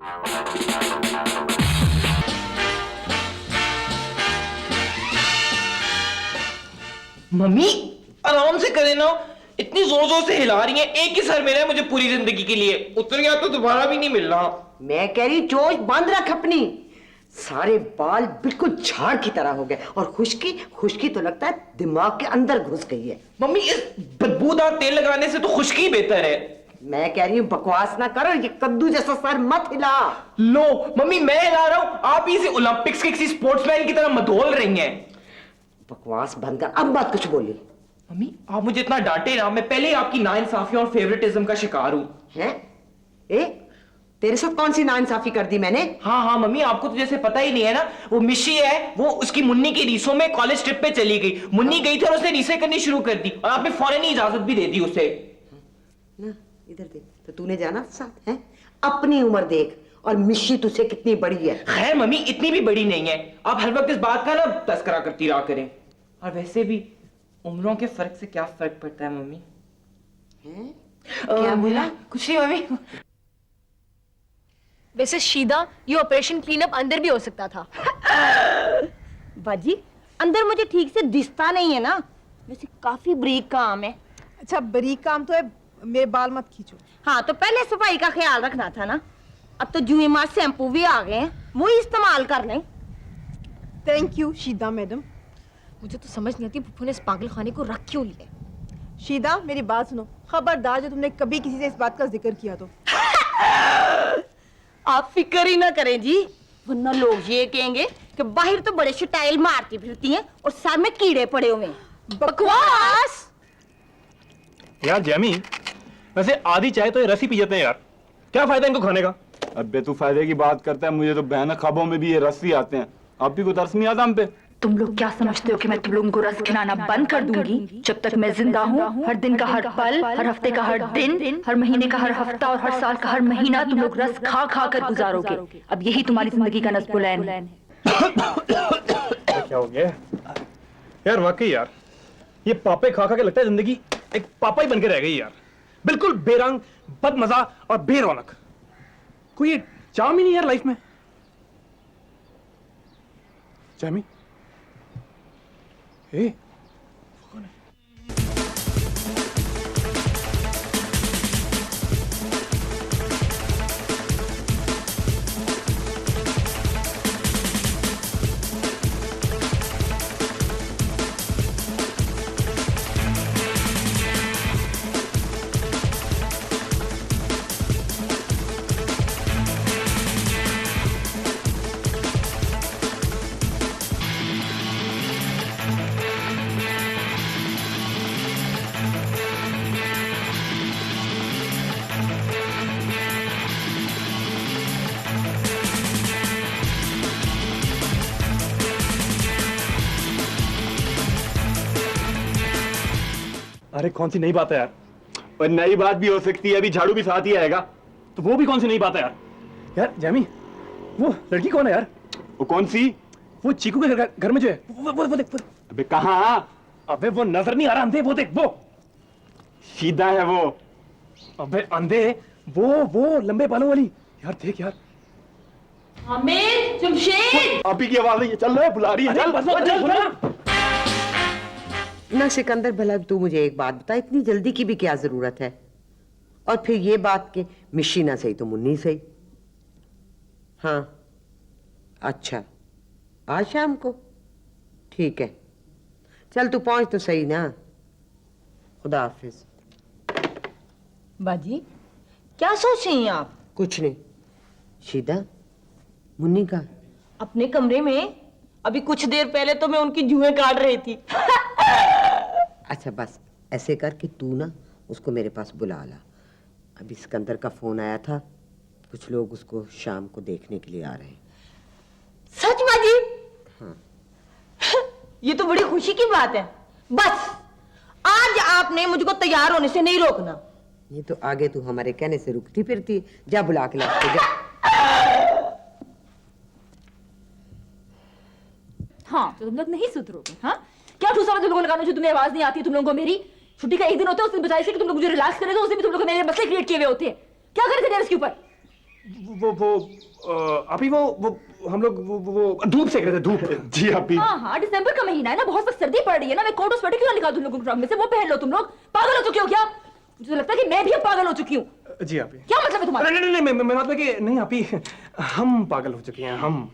Mummy आराम से करें ना, इतनी जोर जोर से हिला रही हैं। एक ही सर मेरा है मुझे पूरी जिंदगी के लिए, उतर गया तो दोबारा भी नहीं मिलना। मैं कह रही चोंच बंद रख अपनी। सारे बाल बिल्कुल झाड़ की तरह हो गए और खुश्की तो लगता है दिमाग के अंदर घुस गई है। मम्मी इस बदबूदार तेल लगाने से तो खुश्की बेहतर है। मैं कह रही हूँ बकवास ना करो, ये कद्दू जैसा सर मत हिला। लो मम्मी मैं हिला रहा हूँ, आप इसे ओलंपिक्स के किसी स्पोर्ट्समैन की तरह मधोल रही हैं। बकवास बंद कर, अब बात कुछ बोली। मम्मी आप मुझे इतना डांटे ना, मैं पहले ही आपकी नाइंसाफी और फेवरेटिज्म का शिकार हूँ। हैं? तेरे साथ कौन सी नाइंसाफी कर दी मैंने? हाँ मम्मी, आपको तो जैसे पता ही नहीं है ना, वो मिशी है, वो उसकी मुन्नी की रीसों में कॉलेज ट्रिप पे चली गई। मुन्नी गई थी और उसने रीसें करनी शुरू कर दी और आपने फौरन ही इजाजत भी दे दी उसे। ना इधर देख, तो तूने जाना साथ है? अपनी उम्र देख, और मिशी तुझसे कितनी बड़ी है। खैर मम्मी इतनी भी बड़ी नहीं है, आप हर वक्त इस बात का ना तस्करा करती रहा करें। और वैसे भी उम्रों के फर्क से क्या फर्क पड़ता है मम्मी? क्या बोला? कुछ नहीं मम्मी। वैसे शीदा, ये ऑपरेशन क्लीनअप अंदर भी हो सकता था। बाजी अंदर मुझे ठीक से दिखता नहीं है ना, वैसे काफी बारीक काम है। अच्छा बारीक काम तो है, मेरे बाल मत खींचो। हाँ तो पहले सफाई का ख्याल रखना था ना। अब तो जुए मार शैम्पू भी आ गए हैं, वही इस्तेमाल कर लें। Thank you Sheeda madam. मुझे तो समझ नहीं आती पुप्पू ने इस पागल खाने को रख क्यों लिया। शीदा मेरी बात सुनो, खबरदार जो तुमने कभी किसी से इस बात का जिक्र किया तो। आप फिक्र ही ना करें जी, वरना लोग ये कहेंगे कि बाहर तो बड़े स्टाइल मारती फिरती हैं और सर में कीड़े पड़े हुए हैं। बकवास। यार जैमी, वैसे आधी चाय तो ये रस ही पी जाते हैं यार, क्या फायदा इनको खाने का? अबे तू फायदे की बात करता है, मुझे तो भयानक ख्वाबों में भी ये रस ही आते हैं। आप भी को तरस नहीं आता हम पे? तुम लोग क्या समझते हो कि मैं तुम लोगों को रस खिलाना बंद कर दूंगी? जब तक मैं जिंदा हूँ, हर दिन का हर पल, हर हफ्ते का हर दिन, हर महीने का हर हफ्ता और हर साल का हर महीना तुम लोग रस खा खा कर गुजारोगे। अब यही तुम्हारी जिंदगी का नस्बुलैन है। क्या हो गया यार? वाकई यार, ये पापे खा खा के लगता है जिंदगी एक पापा ही बन के रह गई यार। बिल्कुल बेरंग, बदमजा और बेरौनक। कोई चाम ही नहीं यार लाइफ में। जैमी, ए अरे कौन सी नई बात है यार? पर नई बात भी हो सकती है, अभी झाड़ू भी साथ ही आएगा। तो वो भी कौन सी नई बात है यार? यार जैमी, वो लड़की कौन है यार? वो कौन सी? वो चीकू के घर में जो है, वो देख। अबे कहाँ? अबे वो नजर नहीं आ रहा, अंधे वो देख, वो सीधा है वो। अबे अंधे, वो लंबे बालों वाली यार, देख यार। आमिर, जमशेद, आप ही की आवाज है, चल रहा है, बुला रही है। चल ना सिकंदर, भला तू मुझे एक बात बता, इतनी जल्दी की भी क्या जरूरत है? और फिर ये बात कि मिशी ना सही तो मुन्नी सही। हाँ अच्छा, आज शाम को ठीक है, चल तू पहुंच तो सही ना। खुदा हाफिज। बाजी क्या सोच रही हैं आप? कुछ नहीं। शीदा, मुन्नी का? अपने कमरे में, अभी कुछ देर पहले तो मैं उनकी जुएं काट रही थी। अच्छा बस ऐसे कर कि तू ना उसको मेरे पास बुला ला। अभी सिकंदर का फोन आया था, कुछ लोग उसको शाम को देखने के लिए आ रहे हैं। सच बाजी? हाँ। ये तो बड़ी खुशी की बात है। बस आज आपने मुझको तैयार होने से नहीं रोकना। ये तो आगे तू हमारे कहने से रुकती फिरती। जा बुला के ला उसको, जा। हाँ तो तुम लोग नहीं सुधरोगे। हाँ क्या ठूसा तुम लोगों लगाना जो तुम्हें आवाज नहीं आती तुम लोगों को मेरी? छुट्टी का एक दिन होता है, उस दिन बजाय से कि तुम लोग मुझे रिलैक्स करे, तो उस दिन भी तुम लोग मेरे मसले क्रिएट किए हुए होते हैं। क्या करे थे इसके ऊपर? अभी वो हम लोग वो धूप सेक रहे थे, धूप। जी आप ही। हाँ हाँ, दिसंबर का महीना है ना, बहुत सख्त सर्दी पड़ रही है ना, मैं कोट और स्वेटर क्यों ना निकाल दूं लोगों के ट्रंक में से, वो पहन लो तुम लोग। पागल हो चुके हो क्या? मुझे तो लगता है कि मैं भी अब पागल हो चुकी हूँ। जी आप ही। क्या मतलब है तुम्हारा? नहीं नहीं नहीं, मैं मतलब कि नहीं आप ही, हम पागल हो चुके हैं हम।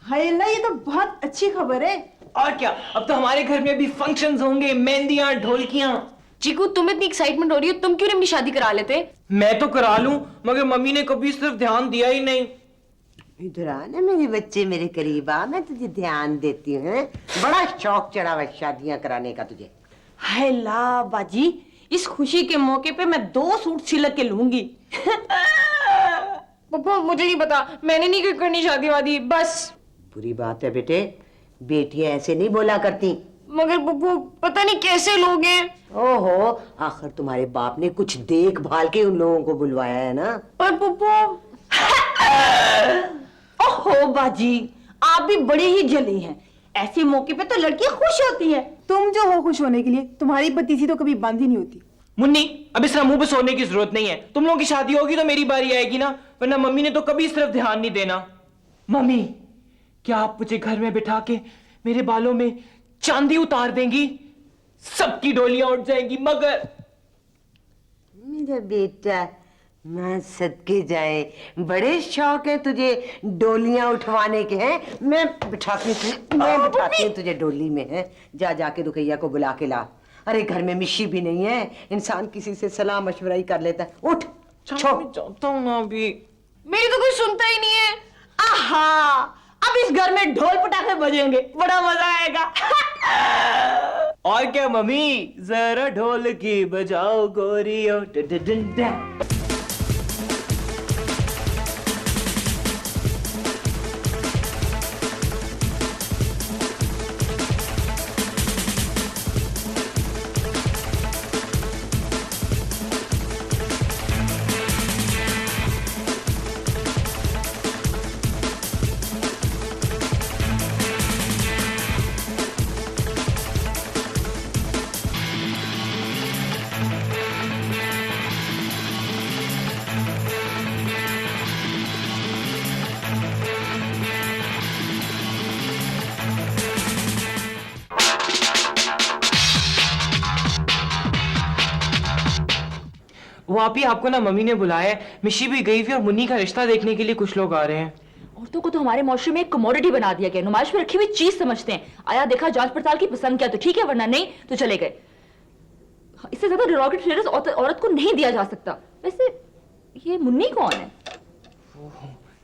हाय अल्लाह, ये तो बहुत अच्छी खबर है। और क्या, अब तो हमारे घर में भी फंक्शंस होंगे, मेहंदियां, ढोलकियां। चीकू, तुम इतनी एक्साइटमेंट हो रही हो, तुम क्यों नहीं अपनी शादी करा लेते? मैं तो करा लूं, मगर मम्मी ने कभी सिर्फ ध्यान दिया ही नहीं। इधर आ ना मेरे बच्चे, मेरे करीब आ, मैं तुझे ध्यान देती हूँ। हैं? बड़ा शौक चढ़ा हुआ शादियां कराने का तुझे। हाय ला बाजी, इस खुशी के मौके पे मैं 2 सूट सिलक के लूंगी। पप्पा मुझे नहीं पता, मैंने नहीं कोई करनी शादी वादी, बस। बुरी बात है बेटे, बेटियां ऐसे नहीं बोला करती। मगर पप्पू पता नहीं कैसे लोग हैं। ओहो, आखिर तुम्हारे बाप ने कुछ देखभाल के उन लोगों को बुलवाया है ना। पर पप्पू ओहो बाजी, आप भी बड़े ही जली हैं। ऐसे मौके पे तो लड़कियां खुश होती हैं। तुम जो हो खुश होने के लिए, तुम्हारी बत्तीसी तो कभी बंद ही नहीं होती। मुन्नी, अब इस तरह मुंह पे सोने की जरूरत नहीं है। तुम लोगों की शादी होगी तो मेरी बारी आएगी ना, वरना मम्मी ने तो कभी इस तरफ ध्यान नहीं देना। मम्मी, क्या आप मुझे घर में बिठा के मेरे बालों में चांदी उतार देंगी? सबकी डोलियां उठ जाएंगी। मगर मेरा बेटा, मां सदके जाए, बड़े शौक है तुझे डोलियां उठवाने के। हैं? मैं बिठाती हूँ तुझे डोली में। है, जा जाके रुकैया को बुला के ला। अरे घर में मिशी भी नहीं है, इंसान किसी से सलाह मशवरा ही कर लेता है। उठ, चाहता हूँ ना अभी। मेरी तो कोई सुनता ही नहीं है। आहा, अब इस घर में ढोल पटाखे बजेंगे, बड़ा मजा आएगा। और क्या मम्मी, जरा ढोल की बजाओ गोरियो। वो आप ही, आपको ना मम्मी ने बुलाया है। मिशी भी गई हुई और मुन्नी का रिश्ता देखने के लिए कुछ लोग आ रहे हैं। औरतों को तो हमारे माशरे में एक कमोडिटी बना दिया गया, नुमाइश में रखी हुई चीज समझते हैं। आया देखा, जांच पड़ताल की, पसंद किया तो ठीक है, वरना नहीं तो चले गए। इससे ज्यादा डिरोगेटरी स्टेटस औरत को नहीं दिया जा सकता। वैसे ये मुन्नी कौन है?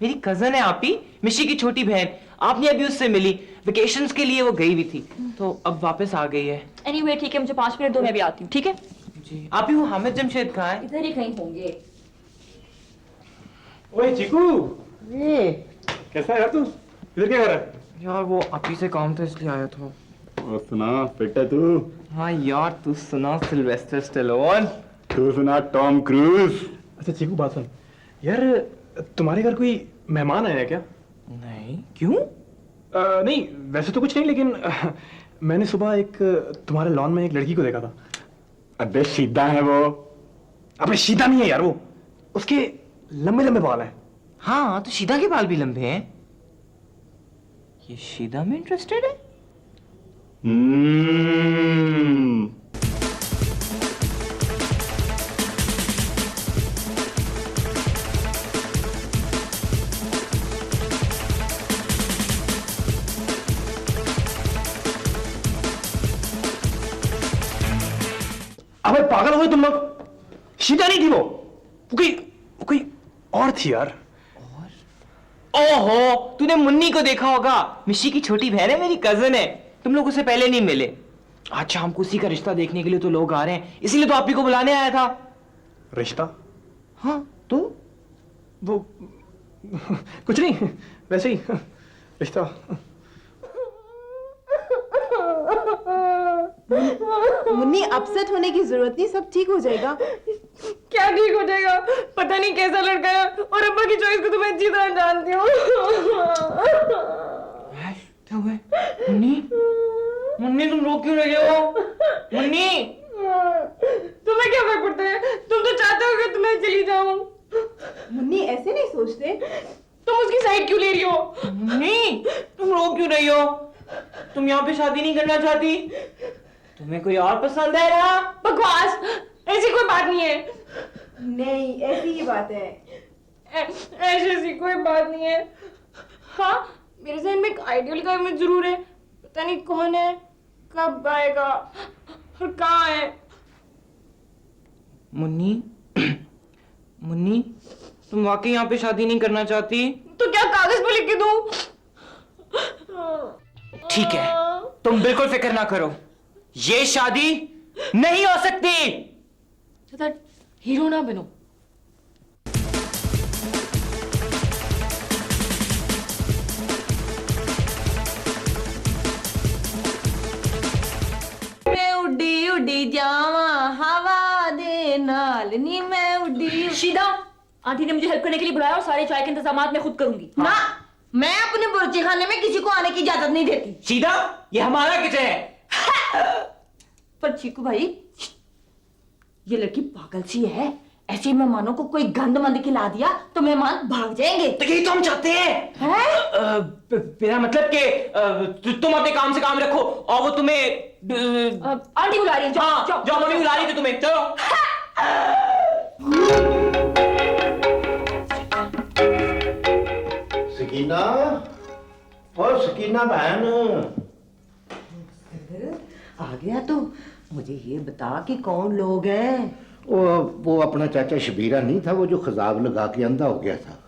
मेरी कजन है आप ही, मिशी की छोटी बहन। आपने अभी उससे मिली, वेकेशंस के लिए वो गई हुई थी, तो अब वापस आ गई है। एनीवे ठीक है, मुझे 5 मिनट दो, मैं भी आती हूँ। ठीक है, जी। आप ही, वो हामिद जमशेद कहाँ है? इधर ही कहीं होंगे। ओए चीकू, कैसा है यार तू? इधर क्या कर रहा है? यार वो आप ही से काम था इसलिए आया था। और सुना, फिट है तू? हाँ यार, तू सुना सिल्वेस्टर स्टेलोन। तू सुना टॉम क्रूज? अच्छा चीकू, बात सुन यार, तुम्हारे घर कोई मेहमान आया है क्या? नहीं, क्यों? नहीं वैसे तो कुछ नहीं, लेकिन मैंने सुबह एक तुम्हारे लॉन में एक लड़की को देखा था। अबे सीधा है वो। अबे सीधा नहीं है यार वो, उसके लंबे लंबे बाल हैं। हाँ, तो शीदा के बाल भी लंबे हैं। ये शीदा में इंटरेस्टेड है? अबे पागल हो गए तुम लोग? शीदा नहीं थी वो कोई और थी यार। ओहो, तूने मुन्नी को देखा होगा। मिशी की छोटी बहन है, मेरी कजन है। तुम लोग उससे पहले नहीं मिले। आज शाम को उसी का रिश्ता देखने के लिए तो लोग आ रहे हैं, इसीलिए तो आप ही को बुलाने आया था। रिश्ता? हाँ तो वो कुछ नहीं, वैसे ही रिश्ता। मुन्नी, अपसेट होने की जरूरत नहीं, सब ठीक हो जाएगा। क्या ठीक हो जाएगा? पता नहीं कैसा लड़का है, और अब्बा की चॉइस को तो मैं अच्छी तरह जानती हूँ। क्या हुआ? मुन्नी, मुन्नी तुम रो क्यों रहे हो? मुन्नी, तुम्हें क्या फर्क पड़ता है? तुम तो चाहते हो कि तुम्हें चली जाऊं। मुन्नी ऐसे नहीं सोचते। तुम उसकी साइड क्यों ले रही हो? नहीं, तुम रो क्यों रही हो? तुम यहाँ पे शादी नहीं करना चाहती? तुम्हें कोई और पसंद है ना? बकवास, ऐसी कोई बात नहीं है। नहीं, ऐसी ही बात है। ऐसी कोई बात नहीं है। हाँ, मेरे जहन में एक आइडियल का इमेज जरूर है, पता नहीं कौन है, कब आएगा और कहाँ है। मुन्नी, मुन्नी, तुम वाकई यहाँ पे शादी नहीं करना चाहती? तो क्या कागज पे लिख के दूं? ठीक है, तुम बिल्कुल फिक्र ना करो, ये शादी नहीं हो सकती। हीरो ना बनो। मैं उड़ी उड़ी जावा हवा दे नाल नी, मैं उड़ी शीदा, आंटी ने मुझे हेल्प करने के लिए बुलाया और सारे चाय के इंतजाम मैं खुद करूंगी। ना, मैं अपने बुर्जी खाने में किसी को आने की इजाजत नहीं देती। सीधा, ये हमारा किचन है। पर चीकू भाई, ये लड़की पागल सी है, ऐसे मेहमानों को कोई गंद मंद खिला दिया तो मेहमान भाग जाएंगे। तो यही तो हम चाहते हैं। मेरा मतलब कि तुम अपने काम से काम रखो और वो तुम्हें आंटी बुला रही है, जाओ जाओ जो मम्मी बुला रही थी तुम्हें, चलो। सकीना, और सकीना बहन आ गया तो मुझे ये बता कि कौन लोग हैं। वो अपना चाचा शबीरा नहीं था, वो जो खजाब लगा के अंधा हो गया था,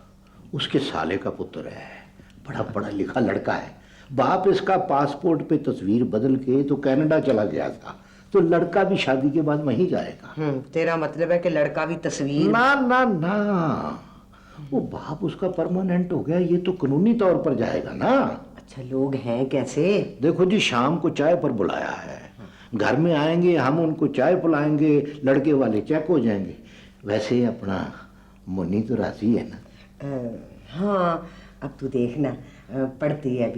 उसके साले का पुत्र है। बड़ा पढ़ा लिखा लड़का है। बाप इसका पासपोर्ट पे तस्वीर बदल के तो कनाडा चला गया था, तो लड़का भी शादी के बाद वहीं जाएगा। तेरा मतलब है कि लड़का भी तस्वीर? ना ना ना, वो बाप उसका परमानेंट हो गया, ये तो कानूनी तौर पर जाएगा ना। अच्छा, लोग हैं कैसे? देखो जी, शाम को चाय पर बुलाया है, घर में आएंगे, हम उनको चाय पिलाएंगे, लड़के वाले चेक हो जाएंगे। वैसे अपना मुन्नी तो राजी है ना? हाँ, अब तू देखना, पढ़ती है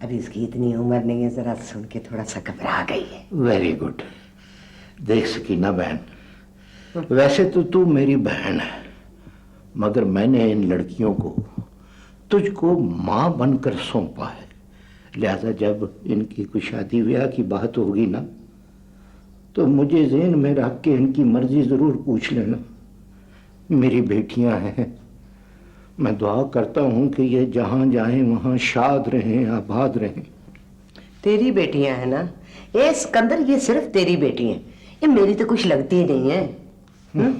अभी इसकी इतनी उम्र नहीं है, जरा सुन के थोड़ा सा घबरा गई है। Very good. देख सकीना बहन, वैसे तो तू मेरी बहन है, मगर मैंने इन लड़कियों को तुझको माँ बनकर सौंपा है, लिहाजा जब इनकी कोई शादी ब्याह की बात होगी ना, तो मुझे ज़हन में रख के इनकी मर्जी ज़रूर पूछ लेना। मेरी बेटियां हैं, मैं दुआ करता हूँ कि ये जहाँ जाएं वहाँ शाद रहें, आबाद रहें। तेरी बेटियां हैं ना? ये सिकंदर, ये सिर्फ तेरी बेटी हैं, ये मेरी तो कुछ लगती ही नहीं है।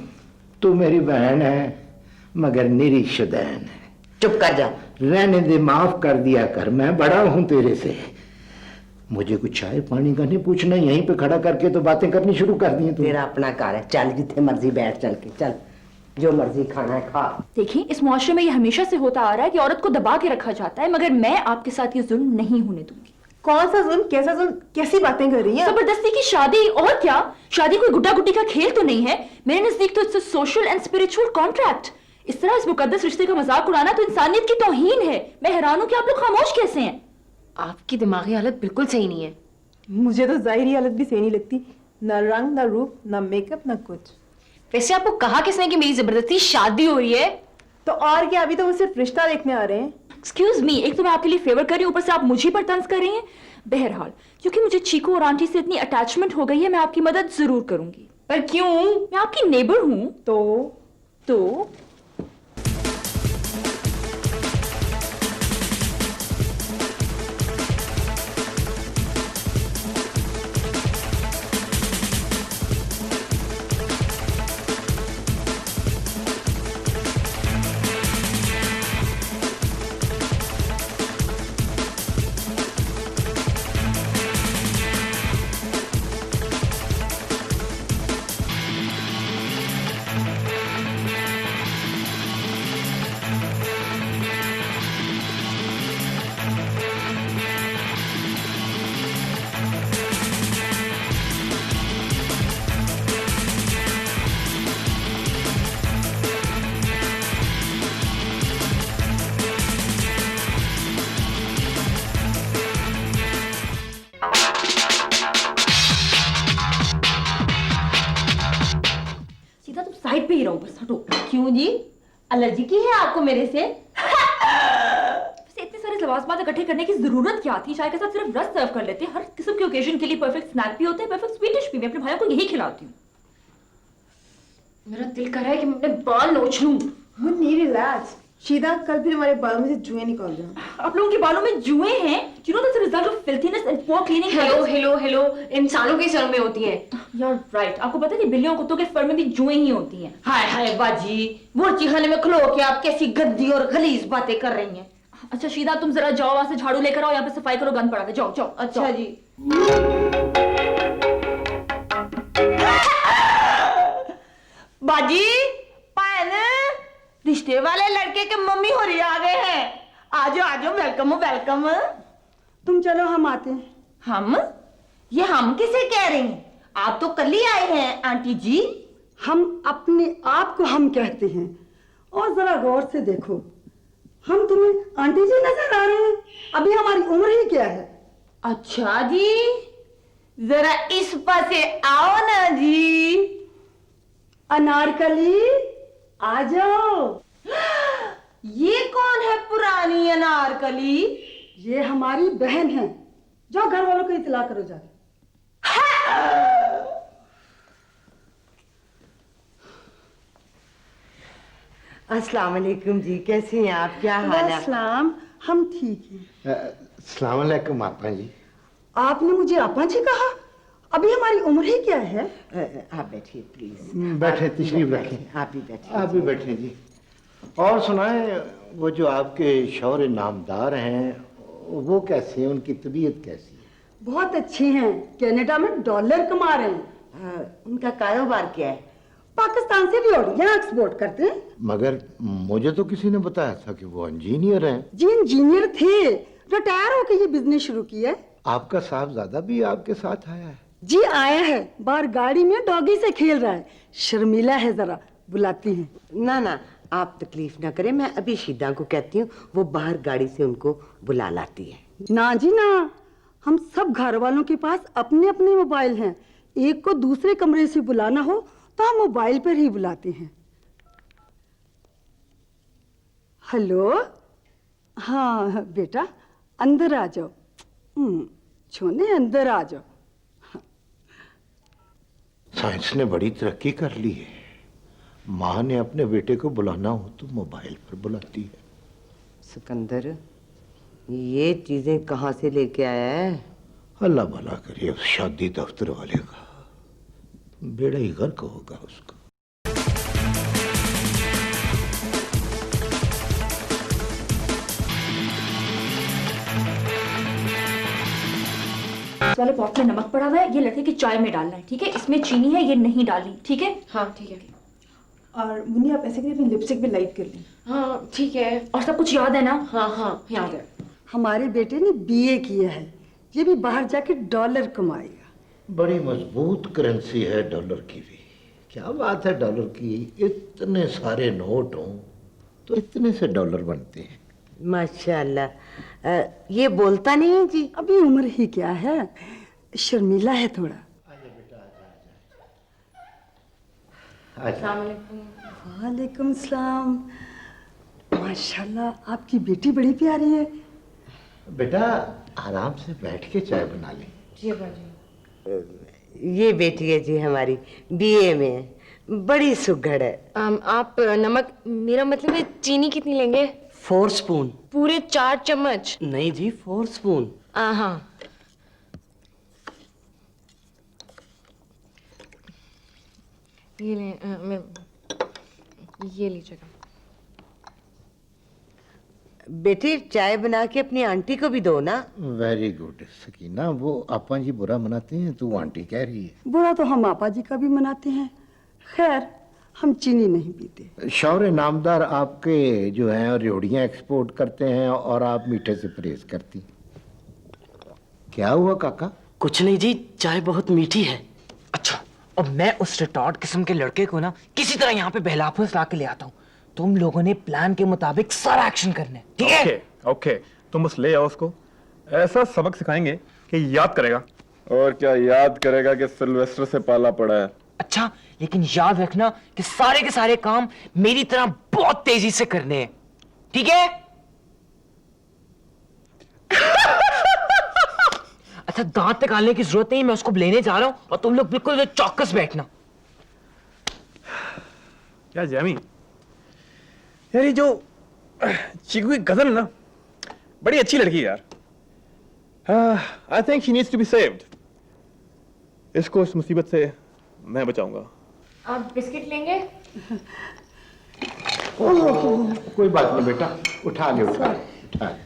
तू मेरी बहन है मगर निरी शुदैन है। चुप कर जा। रहने दे, माफ कर दिया कर, मैं बड़ा हूं तेरे से। मुझे कुछ चाय पानी का नहीं पूछना, यहीं पे खड़ा करके तो बातें करनी शुरू कर दी तू। तेरा अपना कार है, चल जिथे मर्जी बैठ, चल के चल, जो मर्जी खाना है खा। देखिए, इस मुआशरे में ये हमेशा से होता आ रहा है कि औरत को दबा के रखा जाता है, मगर मैं आपके साथ ये जुल्म नहीं होने दूंगी। कौन सा जुल्म, कैसा जुल्म, कैसी बातें कर रही हैं? जबरदस्ती की शादी, और क्या? शादी कोई गुड्डा गुड्डी का खेल तो नहीं है। मेरे नजदीक तो it's a social and spiritual contract. इस तरह इस मुकद्दस रिश्ते का मजाक उड़ाना तो इंसानियत की तौहीन है। मैं हैरान हूं कि आप लोग खामोश कैसे हैं। आपकी दिमागी हालत बिल्कुल सही नहीं है। मुझे तो जाहिरी हालत भी सही नहीं लगती, ना रंग, ना रूप, ना मेकअप, ना कुछ। वैसे आपको कहा किसने कि मेरी जबरदस्ती शादी हो रही है? तो और क्या, अभी तो वो सिर्फ रिश्ता देखने आ रहे हैं। एक्सक्यूज मी, एक तो मैं आपके लिए फेवर कर रही हूँ, ऊपर से आप मुझे पर तंज कर रही हैं। बहरहाल, क्योंकि मुझे चीकू और आंटी से इतनी अटैचमेंट हो गई है, मैं आपकी मदद जरूर करूंगी। पर क्यों? मैं आपकी नेबर हूँ। तो साइड पे ही रहो, बस हटो। क्यों जी, एलर्जी की है आपको मेरे से? वैसे इतने सारे लवाज़मात इकट्ठे करने की जरूरत क्या थी? चाय के साथ सिर्फ रस सर्व कर लेते। हर किस्म के ओकेजन के लिए परफेक्ट स्नैक भी होते हैं, परफेक्ट स्वीट डिश भी। मैं अपने भाइयों को यही खिलाती हूँ। मेरा दिल कर रहा है कि मैं अपने बाल नोच लूं। मुन्नी रिलैक्स। शीदा, कल फिर हमारे बालों में से जुएं निकाल देना। आप लोगों के बालों में जुएं हैं? You know that's a result of filthiness and poor cleaning habits. Hello, इंसानों के सर में होती है। You're right. आपको पता है कि बिल्लियों कुत्तों के फर में भी जुएं ही होती हैं। हाय हाय बाजी, वो चिखाने में खलो के आप कैसी गंदी और गलीज बातें कर रही हैं। अच्छा शीदा, तुम जरा जाओ, वहां से झाड़ू लेकर आओ, यहाँ पे सफाई करो, गंद पड़ा है। जाओ जाओ। अच्छा जी। बाजी, पान, रिश्ते वाले लड़के के मम्मी हो रही आ गए हैं। आजो वेलकम वेलकम। तुम चलो, हम आते हैं। हम? ये हम किसे कह रही हैं? आप तो कल ही आए हैं आंटी जी। हम अपने आप को हम कहते हैं, और जरा गौर से देखो, हम तुम्हें आंटी जी नजर आ रहे हैं? अभी हमारी उम्र ही क्या है? अच्छा जी, जरा इस पासे आओ ना जी। अनारकली, आ जाओ। ये कौन है पुरानी अनारकली? ये हमारी बहन है। जाओ घर वालों को इतला करो जाके। अस्सलाम वालेकुम जी, कैसे हैं आप? क्या हाल है? सलाम, हम ठीक हैं। अस्सलाम वालेकुम आपा जी। आपने मुझे आपा जी कहा? अभी हमारी उम्र ही क्या है? आप बैठिए प्लीज। बैठे, तशरीफ रखें। आप भी बैठिए। आप भी बैठे जी। और सुनाए, वो जो आपके शौहर नामदार हैं वो कैसे हैं? उनकी तबीयत कैसी है? बहुत अच्छे हैं, कनाडा में डॉलर कमा रहे हैं। उनका कारोबार क्या है? पाकिस्तान से रियोड़ियां एक्सपोर्ट करते हैं। मगर मुझे तो किसी ने बताया था कि वो इंजीनियर हैं। जी इंजीनियर थे, रिटायर होकर ये बिजनेस शुरू किया है। आपका साहबजादा भी आपके साथ आया है? जी आया है, बाहर गाड़ी में डॉगी से खेल रहा है। शर्मिला है, जरा बुलाती हैं। ना ना, आप तकलीफ ना करें, मैं अभी शीदा को कहती हूँ, वो बाहर गाड़ी से उनको बुला लाती है। ना जी ना, हम सब घर वालों के पास अपने अपने मोबाइल हैं। एक को दूसरे कमरे से बुलाना हो तो हम मोबाइल पर ही बुलाते हैं। हेलो, हाँ बेटा, अंदर आ जाओ। छोने अंदर आ जाओ। साइंस ने बड़ी तरक्की कर ली है। माँ ने अपने बेटे को बुलाना हो तो मोबाइल पर बुलाती है। सिकंदर, ये चीजें कहाँ से लेके आया है? अल्लाह भला करे उस शादी दफ्तर वाले का, बेड़ा ही गर्क होगा उसका। इस वाले पॉट में नमक पड़ा हुआ है, ये लड़के की चाय में डालना है, ठीक है? इसमें चीनी है, ये नहीं डालनी, ठीक है? हाँ ठीक है। और मुन्नी, आप ऐसे करिए, अपनी लिपस्टिक भी लाइट कर ली। हाँ ठीक है। और सब कुछ याद है ना? हाँ याद है। हमारे बेटे ने बीए किया है, ये भी बाहर जाके डॉलर कमाएगा। बड़ी मजबूत करेंसी है डॉलर की भी। क्या बात है डॉलर की, इतने सारे नोट हों तो इतने से डॉलर बनते हैं। माशाल्लाह। ये बोलता नहीं है जी? अभी उम्र ही क्या है, शर्मिला है थोड़ा। वालेकुम सलाम। माशाल्लाह, आपकी बेटी बड़ी प्यारी है। बेटा आराम से बैठ के चाय बना ले। जी बाजी। ये बेटी है जी हमारी, बीए में है, बड़ी सुघड़ है। आप नमक, मेरा मतलब है चीनी कितनी लेंगे? 4 स्पून। पूरे 4 चम्मच? नहीं जी, 4 स्पून। हाँ। ये लीजिएगा। बेटी, चाय बना के अपनी आंटी को भी दो ना। वेरी गुड सकीना, वो आपा जी बुरा मनाते हैं, तू आंटी कह रही है। बुरा तो हम आपा जी का भी मनाते हैं। खैर, हम चीनी नहीं पीते। शौहर नामदार आपके जो हैं रेवड़ियाँ एक्सपोर्ट करते हैं और आप मीठे से परहेज करती। क्या हुआ काका? कुछ नहीं जी, चाय बहुत मीठी है। अच्छा, अब मैं उस रिटार्ड किस्म के लड़के को ना किसी तरह यहाँ पे बहला फुसला के ले आता हूँ। तुम लोगों ने प्लान के मुताबिक सारा एक्शन करना है, ठीक है? ओके, तुम बस ले आओ उसको, ऐसा सबक सिखाएंगे कि याद करेगा। और क्या याद करेगा कि सिल्वेस्टर से पाला पड़ा है। अच्छा, लेकिन याद रखना कि सारे के सारे काम मेरी तरह बहुत तेजी से करने हैं, ठीक है? अच्छा, दांत निकालने की जरूरत नहीं, मैं उसको लेने जा रहा हूं और तुम लोग बिल्कुल चौकस बैठना। क्या जैमी यार, ये जो चीकू की कजन है ना, बड़ी अच्छी लड़की है यार। I think she needs to be saved. इसको इस मुसीबत से मैं बचाऊंगा। आप बिस्किट लेंगे? कोई बात नहीं बेटा, उठा ले उठा ले, उठा ले।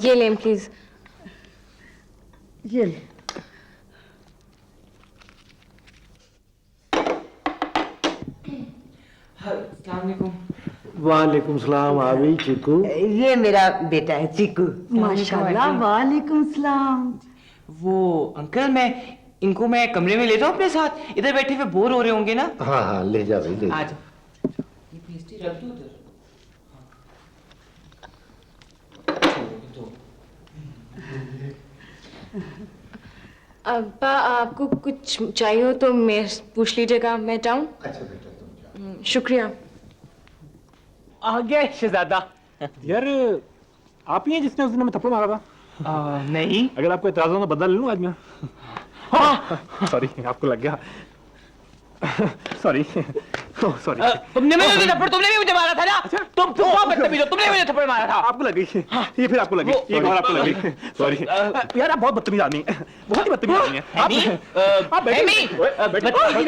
ये लें प्लीज। ये ले। वालेकुम सलाम। आ गई चीकू? ये मेरा बेटा है चीकू। माशाल्लाह, वालेकुम सलाम। वो अंकल, इनको मैं कमरे में ले जाऊं अपने साथ? इधर बैठे हुए बोर हो रहे होंगे ना? हाँ हाँ, ले जा भाई, ले जा। आ जाओ। ये पेस्ट्री रख दो उधर। अब्बा, आपको कुछ चाहिए हो तो मैं पूछ लीजिएगा, मैं जाऊं? अच्छा बेटा, तुम जाओ। शुक्रिया। आ गया शहजादा। यार, आप ही हैं जिसने उस दिन हमें थप्पड़ मारा था? नहीं। अगर आपको एतराज हो तो बदला ले लूं आज मैं। सॉरी, आपको लग गया। Sorry sorry. तुमने मुझे थप्पड़, तुमने भी मुझे मारा था ना? तुम बहुत बदतमीज हो, तुमने मुझे थप्पड़ मारा था। आपको लग गई ये, फिर आपको लग गई ये, और आपको लग गई। सॉरी यार, आप बहुत बदतमीज आदमी हैं, बहुत ही बदतमीज आदमी हैं आप। बैठिए, बदतमीजी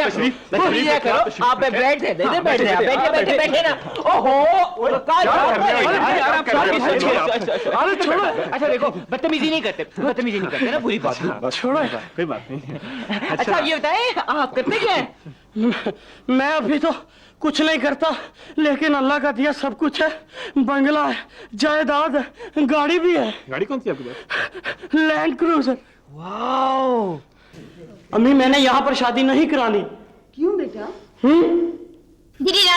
ना करो। आप बैठ रहे, इधर बैठ रहे, बैठिए बैठिए ना। ओहो, अरे छोड़ो। अच्छा देखो, बदतमीजी नहीं करते ना, बुरी बात है। छोड़ो, कोई बात नहीं। अच्छा ये बताएं, आप करते क्या है? मैं अभी तो कुछ नहीं करता, लेकिन अल्लाह का दिया सब कुछ है। बंगला है, जायदाद है, गाड़ी भी है। गाड़ी कौन सी आपके पास? Land cruiser. वाओ। अम्मी, मैंने यहाँ पर शादी नहीं करानी। क्यों बेटा? दीदी ना